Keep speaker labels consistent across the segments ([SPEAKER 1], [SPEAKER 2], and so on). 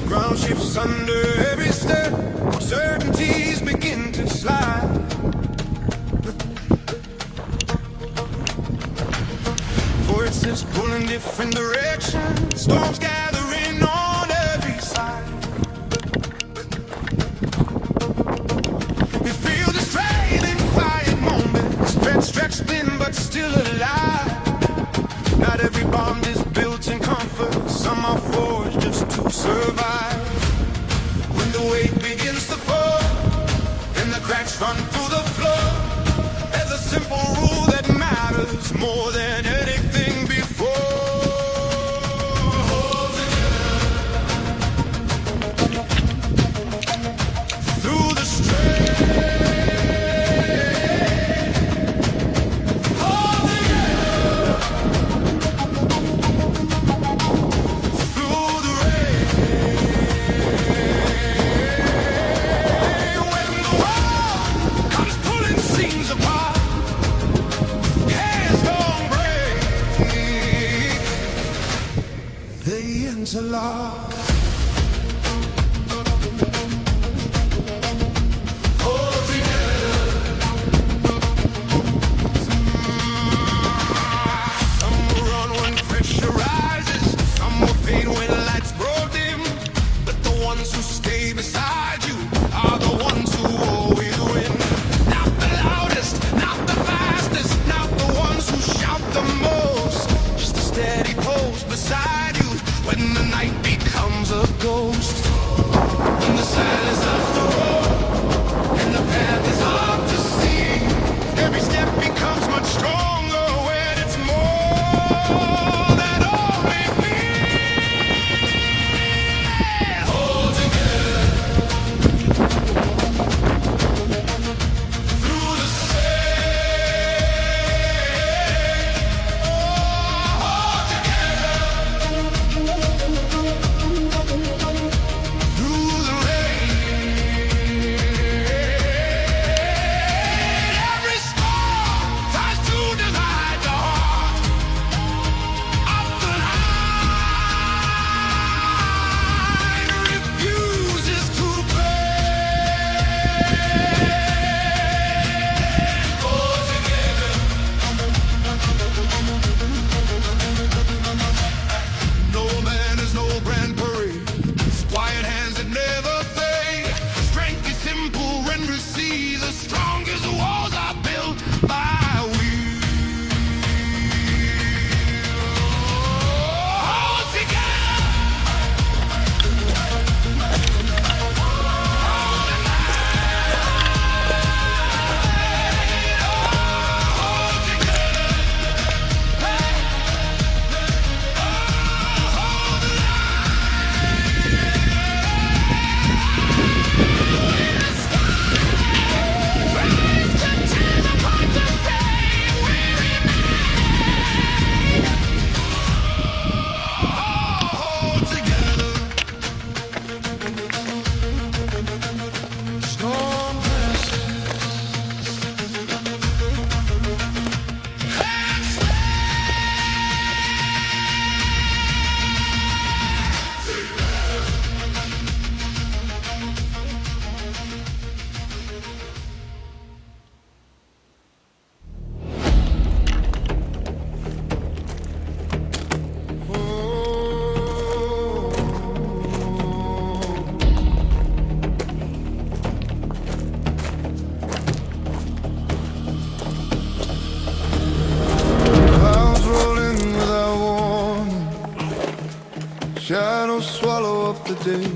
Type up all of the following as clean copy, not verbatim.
[SPEAKER 1] Ground shifts under every step, certainties begin to slide. Forces pull in different directions, storms gathering on every side. We feel the strain in quiet moments, bed stretched thin but still alive. Not every bond is built in comfort, some are forged just to survive. When the weight begins to fall and the cracks run through the floor, there's a simple rule that matters more than anything before. Hold together through the strain. Hold together through the rain. When the world comes pulling seams apart, hands don't break, they interlock. Hold together. Some will run when pressure rises, some will fade when lights grow dim. But the ones who stay beside you are the ones who always win. Not the loudest, not the fastest, not the ones who shout the most. Just a steady post beside you when the night becomes a ghost. When the silence starts to roar and the path is hard to see, every step becomes much stronger when it's more than only me. Hold together through the strain. Hold together through the rain. Every storm tries to divide the heart of the night, refuses to bend. Hold together. No man is no grand parade. Quiet hands that never fade. Strength is simple and receive. The strongest walls are built by will. Hold together. Hold together. Hold together. Storm clouds rolling without warning, shadows swallow up the day.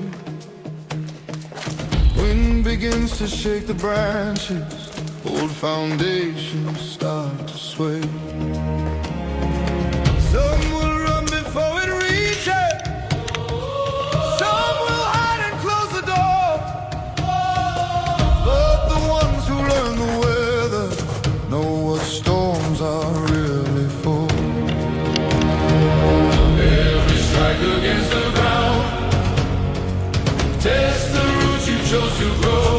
[SPEAKER 1] Wind begins to shake the branches, old foundations start to sway. Some will run before it reaches, some will hide and close the door. But the ones who learn the weather know what storms are really for. Every strike against the ground tests the roots you chose to grow.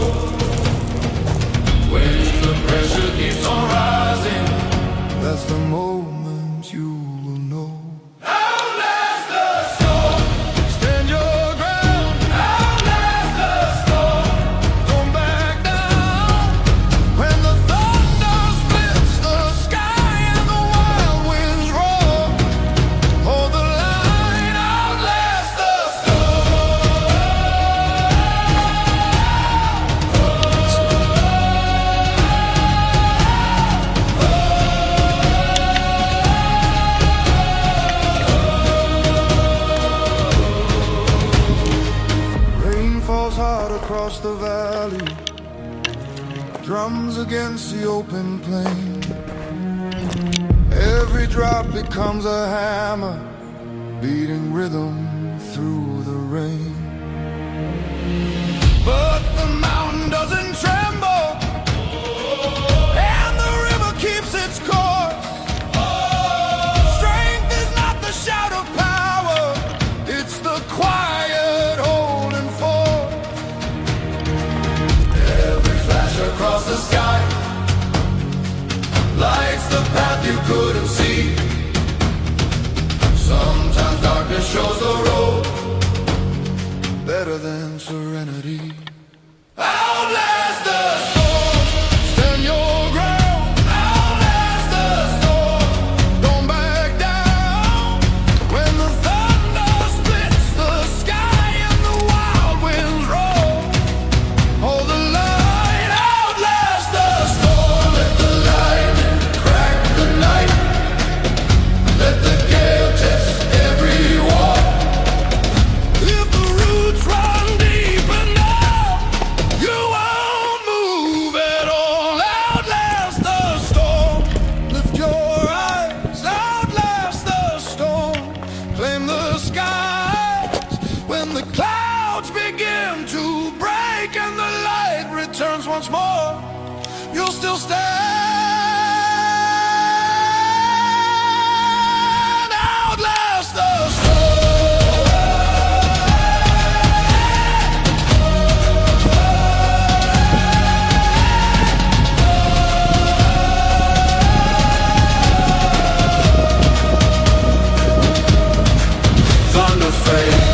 [SPEAKER 1] That's the moment you will know. Across the valley, drums against the open plain. Every drop becomes a hammer, beating rhythm through the rain. But the mountain doesn't tremble, and the river keeps its course. Strength is not the shout of power, it's the quiet holding forth. Across the sky lights the path you couldn't see. Sometimes darkness shows the road better than serenity. Outlast the storm, stand your ground. Outlast the storm, don't back down. When the thunder splits the sky and the wild winds roll, hold the line. Once more, you'll still stand. Outlast the thunder fades.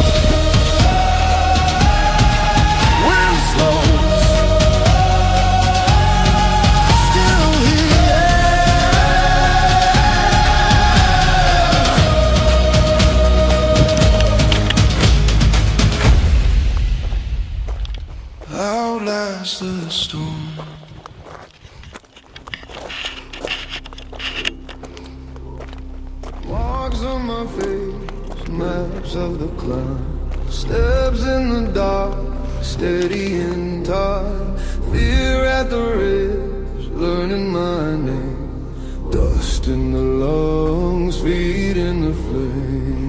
[SPEAKER 1] Outlast the storm. Marks on my face, maps of the climb. Steps in the dark, steady in time. Fear at the ridge, learning my name. Dust in the lungs, feet in the flame.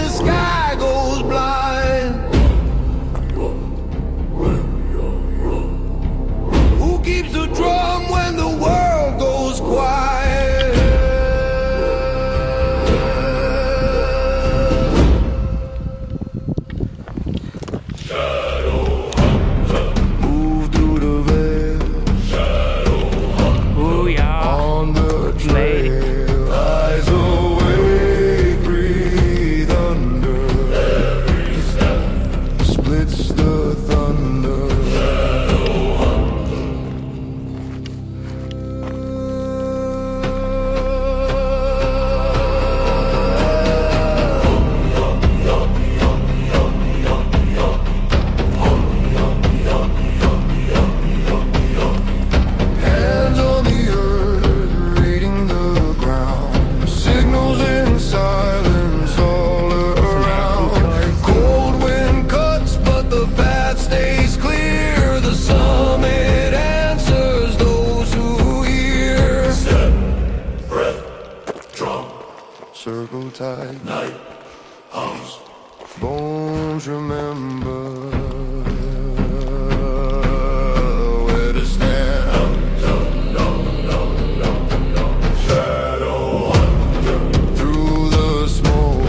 [SPEAKER 1] Sky goes blind. Who keeps the drum when the world goes quiet? Shadow hunter, move through the veil. Shadow hunter, ooh, yeah. On the trail, eyes awake, breathe under. Every step splits the thunder. Shadow hunter. Hands on the earth, reading the ground. Signals in silence all around. Cold wind cuts, but the path stays clear. The summit answers those who hear. Step, breath, drum, circle tight. Night hums, bones remember where to stand. Shadow hunter, through the smoke.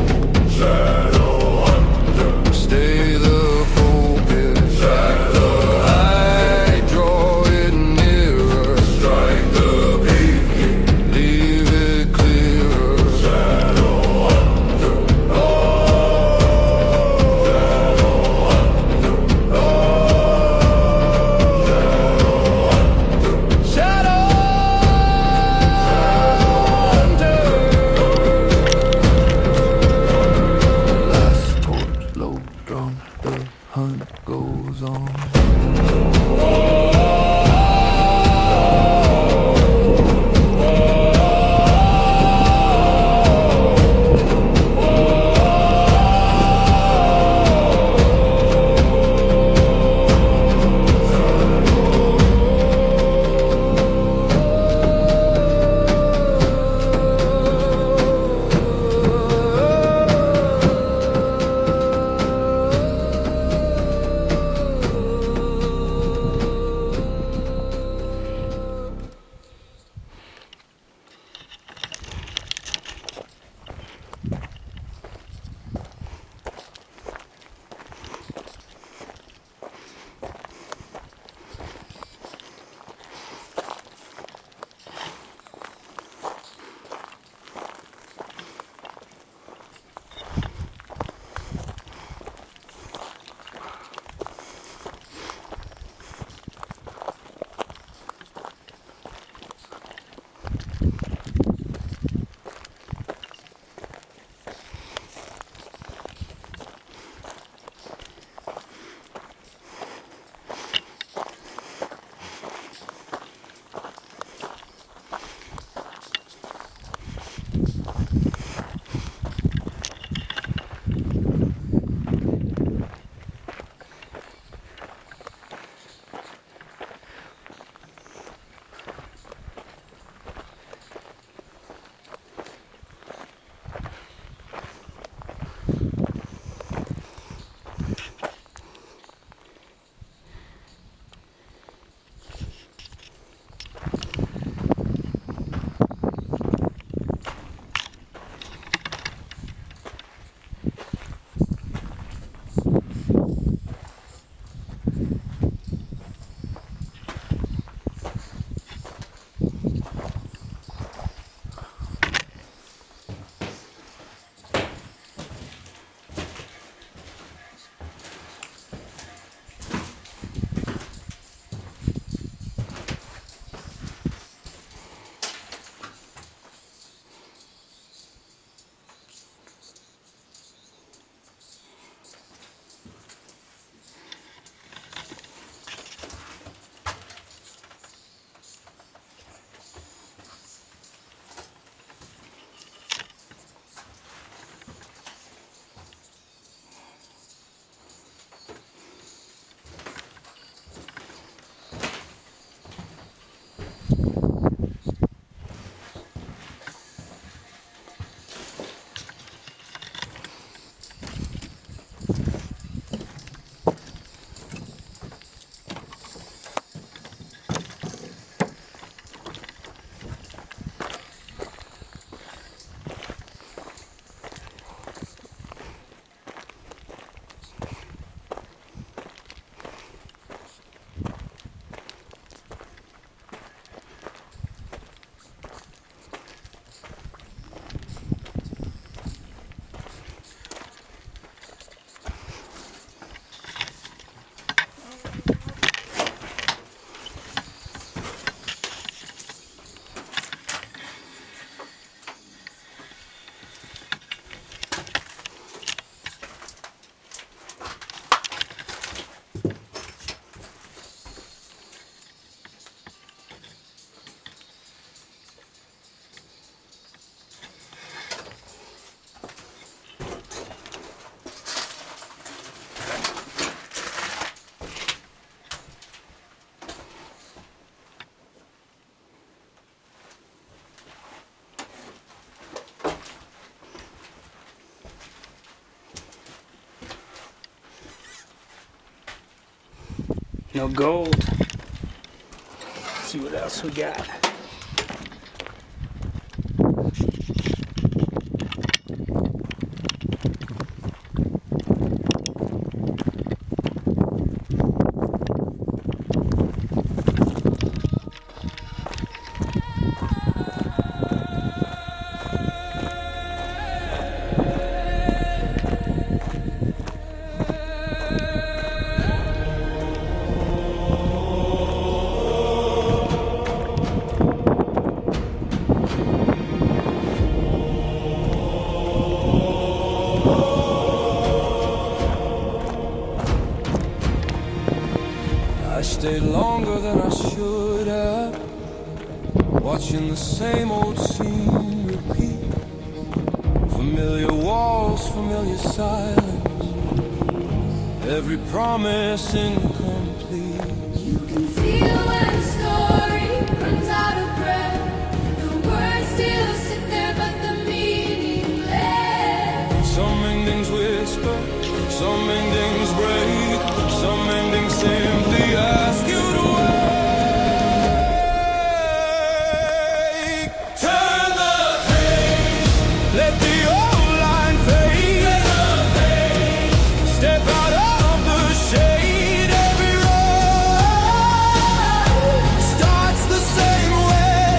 [SPEAKER 1] Shadow hunter, stay the focus. Track the high
[SPEAKER 2] No gold. Let's see what else we got.
[SPEAKER 1] I stayed longer than I should have, watching the same old scene repeat. Familiar walls, familiar silence, every promise incomplete.
[SPEAKER 3] You can feel when a story runs out of breath. The words still sit there, but the meaning left.
[SPEAKER 1] Some endings whisper, some endings break, some endings simply ask you to wait. Turn the page, let the old line fade. Step out of the shade. Every road starts the same way.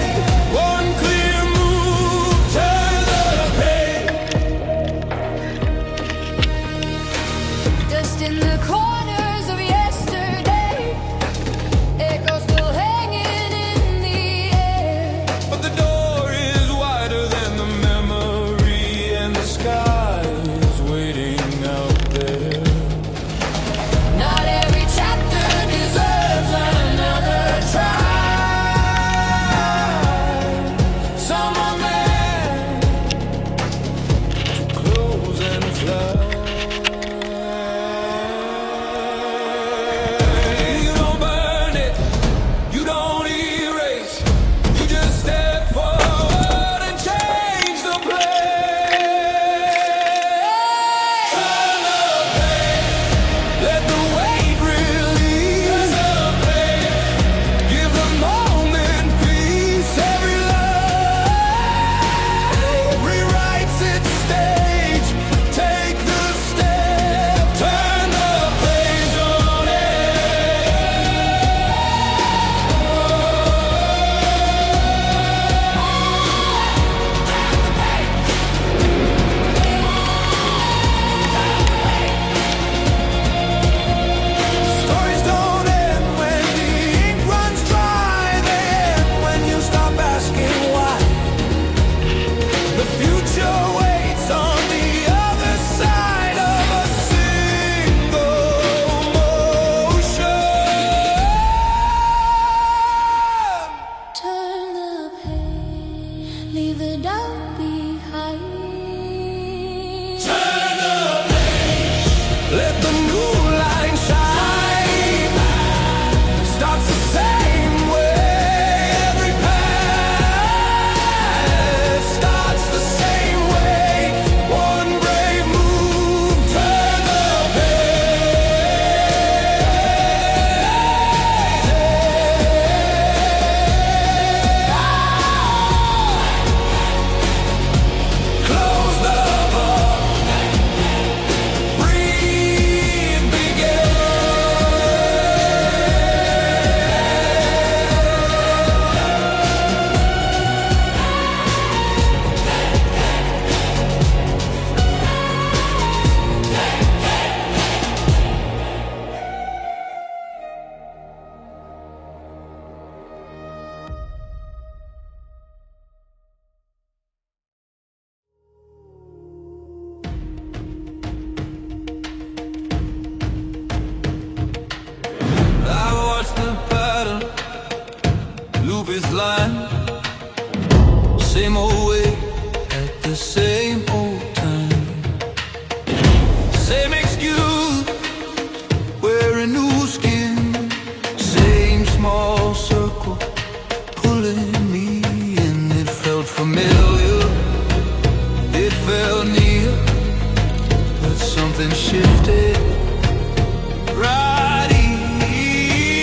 [SPEAKER 1] One clear move, turn the page.
[SPEAKER 3] Dust in the corners of yesterday, echoes still hanging in the air.
[SPEAKER 1] But the door is wider than the memory, and the sky is waiting out there.
[SPEAKER 3] Not every chapter deserves another try.
[SPEAKER 1] Some are meant to close and fly. You don't burn it, you don't erase, you just step forward and change the place. Turn the page, let the weight release. Give the moment peace. Every life rewrites its stage. Take the step, turn the page on it. Stories don't end when the ink runs dry. They end when you stop asking why. The future waits on the other side of a single motion.
[SPEAKER 3] Turn the page, leave the doubt behind.
[SPEAKER 1] Turn the page, let the new line shine. Starts the same way. Every path starts the same way. One brave move, turn the page. Close the book, breathe, begin. I watch the pattern loop its line, same old way at the same old time. Same excuse, wearing new skin. Same small circle pulling me in. It felt familiar, it felt near, but something shifted right here.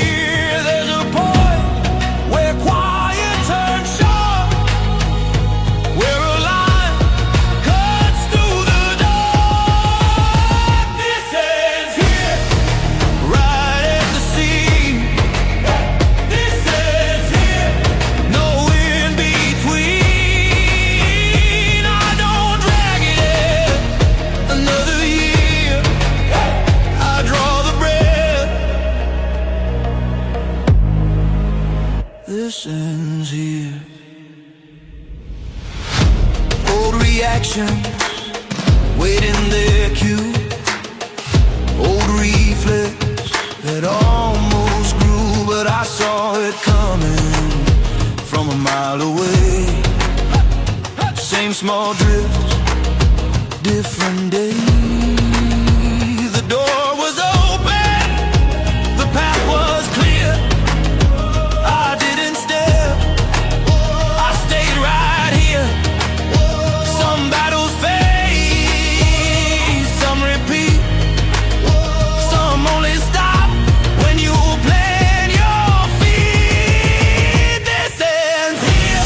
[SPEAKER 4] reactions waiting their cue. Old reflex that almost grew, but I saw it coming from a mile away. Same small drifts, different day. The door was open, the path was clear. I didn't stare, I stayed right here. Some battles fade, some repeat, some only stop when you plant your feet. This ends here,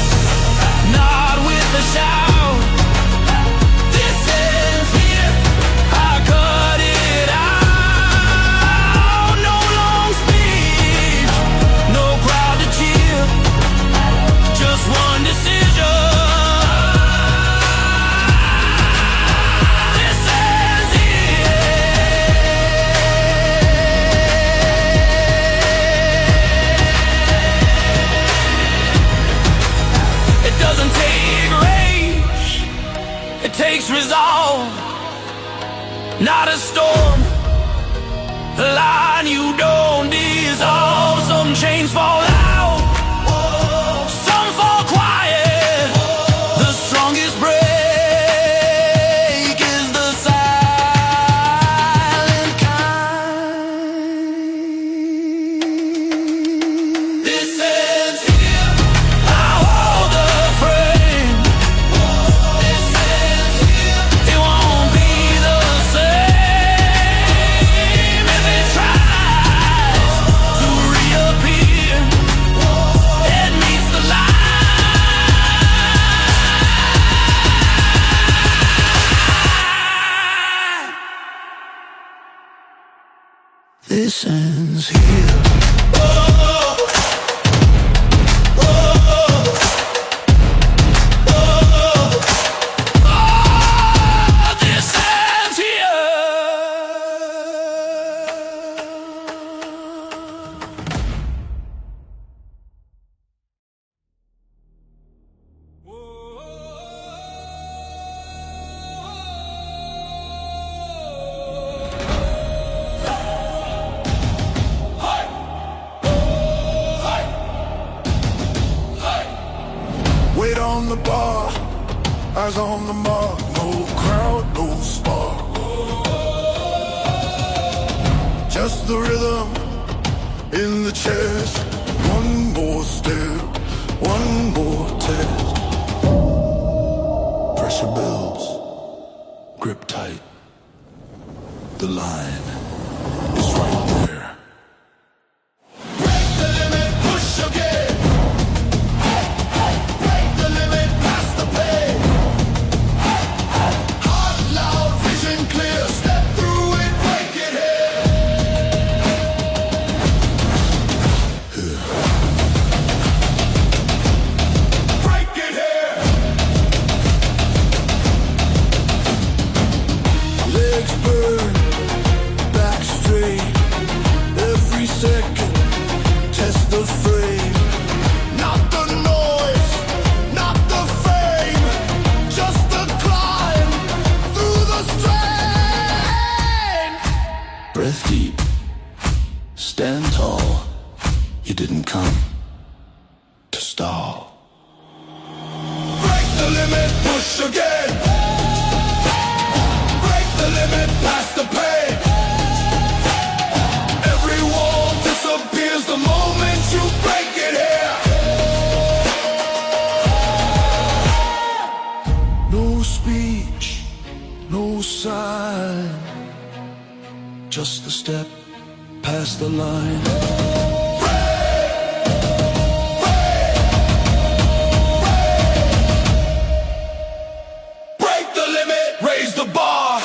[SPEAKER 4] not with a shout. This ends here, I cut it out. No long speech, no crowd to cheer, just one decision. This ends here. It doesn't take rage, it takes resolve. Not a storm, a line you don't dissolve. Some chains fall out, some fall quiet. The strongest break is the silent kind. This ends here, I hold the frame. This ends here, it won't be the same if it tries to reappear. It meets the line. This ends here. This ends here.
[SPEAKER 1] Wait on the bar, eyes on the mark. No crowd, no spark. Just the rhythm in the chest. One more step, one more test. Pressure builds, grip tight. The line is right there. Break the limit, push again. Break the limit, pass the pay. Heart loud, vision clear. Step through it, break it here. Break it here. Legs burn, back straight. Every second, test the frame. Not the noise, not the fame, just the climb through the strain. Breath deep, stand tall. You didn't come to stall. Break the limit, push again. Break the limit, pass the pain. Every wall disappears the moment you break it here. No speech, no sign, just the step past the line. Break the limit, raise the bar.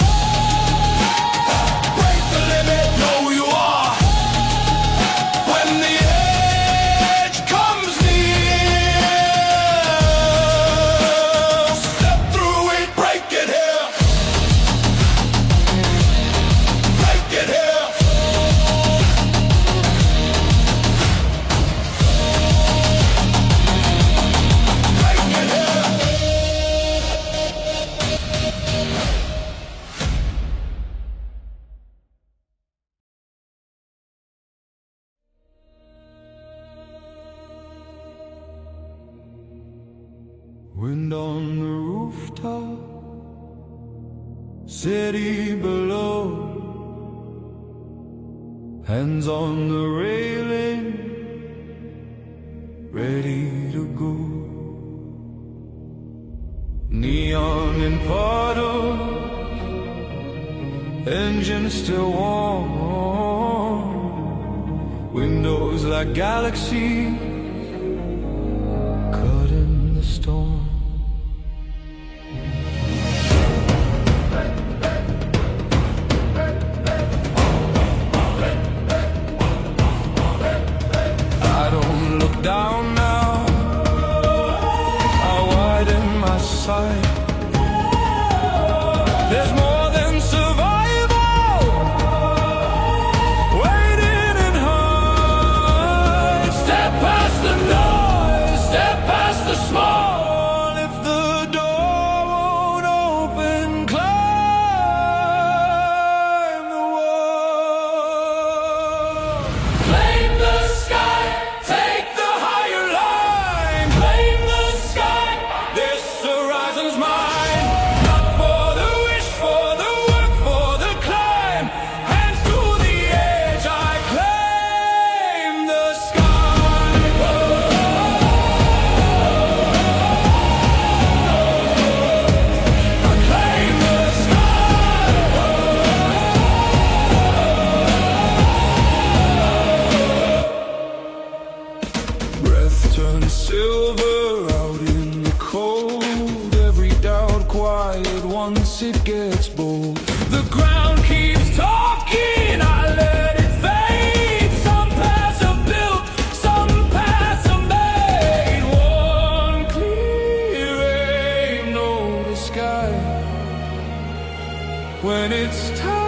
[SPEAKER 1] Break the limit, know who you are. When the edge comes near, step through it, break it here. Break it here. Break it here. city below, hands on the railing, ready to go. Neon in puddles, engine still warm, windows like galaxies cut in the storm. I don't look down now, I widen my sight. There's more than survival waiting in heights. Step past the noise, step past the small. If the door won't open, climb the wall. Claim the sky, take the higher line. Claim the sky, this horizon's mine. Not for the wish, for the work, for the climb. Hands to the edge, I claim the sky. I claim the sky. Breath turns silver out in the cold. Every doubt quiet once it gets bold. The ground keeps talking, I let it fade. Some paths are built, some paths are made. One clear aim, no the sky. When it's time